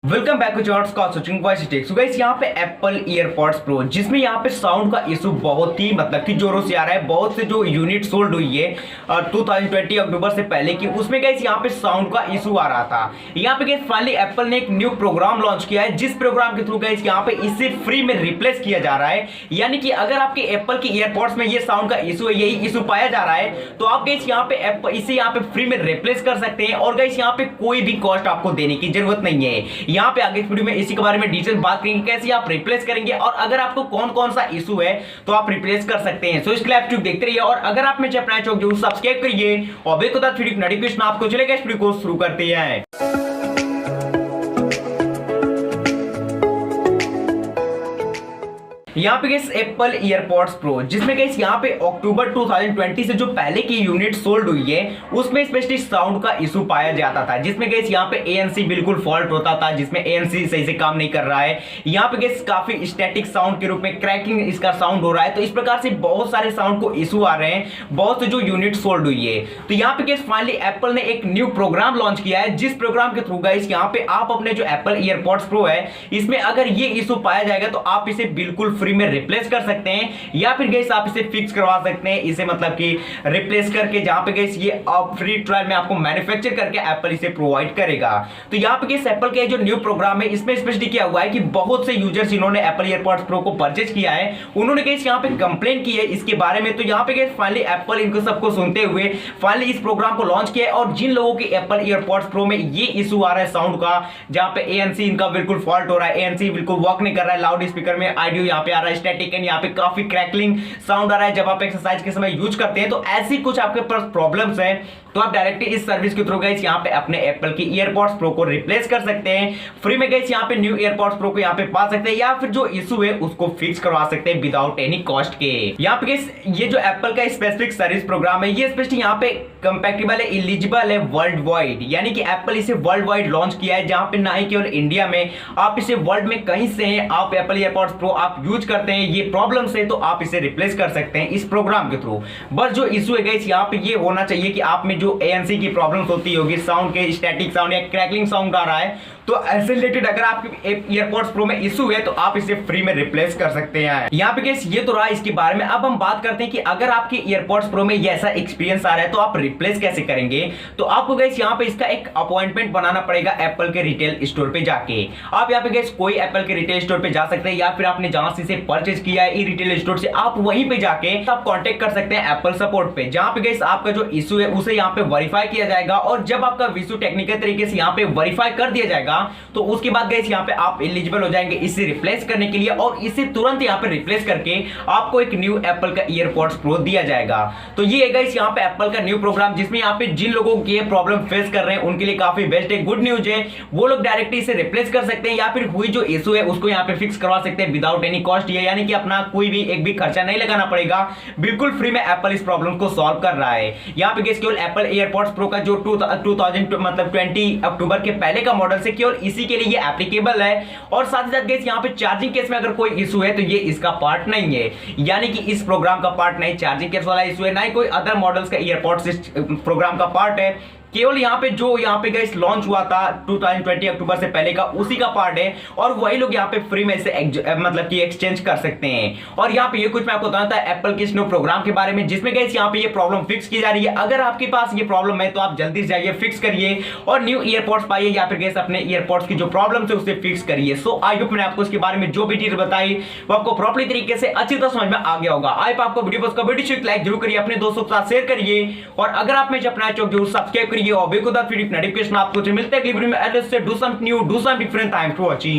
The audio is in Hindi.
वेलकम बैक टू जॉर्ड्स का switching voice tech. So guys यहाँ पे एप्पल ईयरपॉड्स प्रो जिसमें यहाँ पे साउंड का इशू बहुत ही मतलब कि जोरों से आ रहा है। बहुत से जो यूनिट सोल्ड हुई है 2020 अक्टूबर से पहले की, उसमें गाइस यहाँ पे साउंड का इशू आ रहा था। यहाँ पे गाइस फाइनली एप्पल ने एक न्यू प्रोग्राम लॉन्च किया है, जिस प्रोग्राम के थ्रू गाइस यहाँ पे इसे फ्री में रिप्लेस किया जा रहा है। यानी कि अगर आपके एप्पल की ईयरपॉड्स में ये साउंड का इशू है, यही इशू पाया जा रहा है, तो आप गाइस यहाँ पे इसे यहाँ पे फ्री में रिप्लेस कर सकते हैं। और गाइस यहाँ पे कोई भी कॉस्ट आपको देने की जरूरत नहीं है। यहाँ पे आगे इस वीडियो में इसी के बारे में डिटेल बात करेंगे, कैसे आप रिप्लेस करेंगे और अगर आपको कौन कौन सा इशू है तो आप रिप्लेस कर सकते हैं। सो इसके लिए आप देखते रहिए और अगर आप मेरे चैनल को जरूर सब्सक्राइब करिए और वीडियो को नोटिफिकेशन आपको चलेगा। इस वीडियो को शुरू करते हैं। यहाँ पे गाइस एप्पल ईयरपॉड्स प्रो जिसमें गाइस यहाँ पे अक्टूबर 2020 से जो पहले की यूनिट सोल्ड हुई है, उसमें स्पेशली साउंड का इशू पाया जाता था, जिसमें गाइस यहाँ पे ANC बिल्कुल फॉल्ट होता था, जिसमें ANC सही से काम नहीं कर रहा है। यहाँ पे गाइस काफी स्टैटिक साउंड के रूप में क्रैकिंग इसका साउंड हो रहा है। तो इस प्रकार से बहुत सारे साउंड को इशू आ रहे हैं, बहुत से जो यूनिट सोल्ड हुई है। तो यहाँ पे गाइस फाइनली एप्पल ने एक न्यू प्रोग्राम लॉन्च किया है, जिस प्रोग्राम के थ्रू गाइस यहाँ पे आप अपने जो एप्पल ईयरपॉड्स प्रो है, इसमें अगर ये इशू पाया जाएगा तो आप इसे बिल्कुल फ्री में रिप्लेस कर सकते हैं, या फिर गाइस आप इसे फिक्स करवा सकते हैं। इसे मतलब कि रिप्लेस करके जहां पे गाइस ये आप फ्री ट्रायल में आपको मैन्युफैक्चर करके एप्पल इसे प्रोवाइड करेगा। तो यहां पे गाइस एप्पल का जो न्यू प्रोग्राम है, इसमें स्पेशली क्या हुआ है कि बहुत से यूजर्स इन्होंने एप्पल ईयरपॉड्स प्रो को परचेज किया है, उन्होंने गाइस यहां पे कंप्लेन की है इसके बारे में। तो यहां पे गाइस फाइनली एप्पल इनको सबको सुनते हुए फाइनली इस प्रोग्राम को लॉन्च किया है। और जिन लोगों के एप्पल ईयरपॉड्स प्रो में ये इशू आ रहा है साउंड का, जहां पे ANC इनका बिल्कुल फॉल्ट हो रहा है, ANC बिल्कुल वर्क नहीं कर रहा है, लाउड स्पीकर में ऑडियो यहां पे आ रहा है स्टैटिक एंड यहाँ पे काफी क्रैकलिंग साउंड आ रहा है जब आप एक्सरसाइज के समय यूज करते हैं, तो ऐसी कुछ आपके पास प्रॉब्लम्स हैं, तो आप डायरेक्टली इस सर्विस के थ्रू गाइस यहाँ पे अपने एप्पल की ईयरपॉड्स प्रो को रिप्लेस कर सकते हैं फ्री में। गाइस यहाँ पे न्यू ईयरपॉड्स प्रो को यहाँ पे पा सकते हैं, या फिर जो इशू है उसको फिक्स करवा सकते हैं विदाउट एनी कॉस्ट के। यहाँ पे गाइस ये जो एप्पल का स्पेसिफिक सर्विस प्रोग्राम है, ये स्पेशली यहाँ पे कंपैटिबल है, एलिजिबल है वर्ल्ड वाइड, यानी कि एप्पल इसे वर्ल्ड वाइड लॉन्च किया है, जहां पे ना ही केवल इंडिया में, आप इसे वर्ल्ड में कहीं से हैं, आप एप्पल ईयरपॉड्स प्रो आप यूज करते हैं, ये प्रॉब्लम्स है तो आप इसे रिप्लेस कर सकते हैं इस प्रोग्राम के थ्रू। बस जो इशू है गाइस यहाँ पे ये होना चाहिए कि आप में जो ANC की प्रॉब्लम्स होती होगी, साउंड के स्टैटिक साउंड या क्रैकलिंग साउंड आ रहा है, तो ऐसे रिलेटेड अगर आपके ईयरपॉड्स प्रो में इशू है तो आप इसे फ्री में रिप्लेस कर सकते हैं। यहाँ पे गाइस ये तो रहा इसके बारे में। अब हम बात करते हैं कि अगर आपके ईयरपॉड्स प्रो में ये ऐसा एक्सपीरियंस आ रहा है तो आप रिप्लेस कैसे करेंगे। तो आपको गाइस यहाँ पे इसका एक अपॉइंटमेंट बनाना पड़ेगा एप्पल के रिटेल स्टोर पे जाके। आप यहाँ पे गाइस कोई एप्पल के रिटेल स्टोर पे जा सकते हैं, या फिर आपने जहां से इसे परचेज किया है ई रिटेल स्टोर से, आप वहीं पे जाके आप कांटेक्ट कर सकते हैं एप्पल सपोर्ट पे, जहां पे गाइस आपका जो इशू है उसे यहाँ पे वेरीफाई किया जाएगा। और जब आपका इशू टेक्निकल तरीके से यहाँ पे वेरीफाई कर दिया जाएगा तो उसके बाद गाइस यहाँ पे आप एलिजिबल हो जाएंगे इसे रिप्लेस करने के लिए, और इसे तुरंत यहाँ पे रिप्लेस करके आपको एक न्यू एप्पल का ईयरपॉड्स प्रो दिया जाएगा। तो ये है गाइस यहाँ पे एप्पल का न्यू प्रोग्राम, जिसमें यहाँ पे जिन लोगों की ये प्रॉब्लम फेस कर रहे हैं उनके लिए काफी बेस्ट है, गुड न्यूज है। वो लोग डायरेक्टली इसे रिप्लेस कर सकते हैं, या फिर हुई जो इशू है उसको यहाँ पे फिक्स करवा सकते हैं विदाउट एनी कॉस्ट, यानी कि अपना कोई भी एक भी खर्चा नहीं लगाना पड़ेगा, बिल्कुल फ्री में एप्पल इस प्रॉब्लम को सॉल्व कर रहा है। यहाँ पे केवल एप्पल ईयरपॉड्स प्रो का जो 2020 अक्टूबर के पहले का मॉडल से केवल इसी के लिए एप्लीकेबल है। और साथ ही साथ गाइस यहाँ पे चार्जिंग केस में अगर कोई इशू है तो ये इसका पार्ट नहीं है, यानी कि इस प्रोग्राम का पार्ट नहीं, चार्जिंग केस वाला इशू है, ना ही कोई अदर मॉडल्स का ईयरपॉड्स इस प्रोग्राम का पार्ट है। केवल यहाँ पे जो यहाँ पे गाइस लॉन्च हुआ था 2020 अक्टूबर से पहले का, उसी का पार्ट है, और वही लोग यहाँ पे फ्री में से मतलब कि एक्सचेंज कर सकते हैं। और यहाँ पे ये कुछ मैं आपको बताना था एप्पल के इस न्यू प्रोग्राम के बारे में, जिसमें गाइस यहाँ पे ये प्रॉब्लम फिक्स की जा रही है। अगर आपके पास ये प्रॉब्लम है तो आप जल्दी से जाइए, फिक्स करिए और न्यू ईयरपॉड्स पाइए, या फिर गाइस अपने ईयरपॉड्स की जो प्रॉब्लम है उसे फिक्स करिए। सो आई होप मैंने आपको इसके बारे में जो भी डिटेल बताई वो आपको प्रॉपर्ली तरीके से अच्छी तरह समझ में आ गया होगा। आई होप आपको वीडियो लाइक जरूर करिए, अपने दोस्तों के साथ शेयर करिए, और अगर आप मेरे अपना चैनल जरूर सब्सक्राइब करिए और नोटिफिकेशन आपको मिलते हैं। Do some new, do some different. Thanks for watching.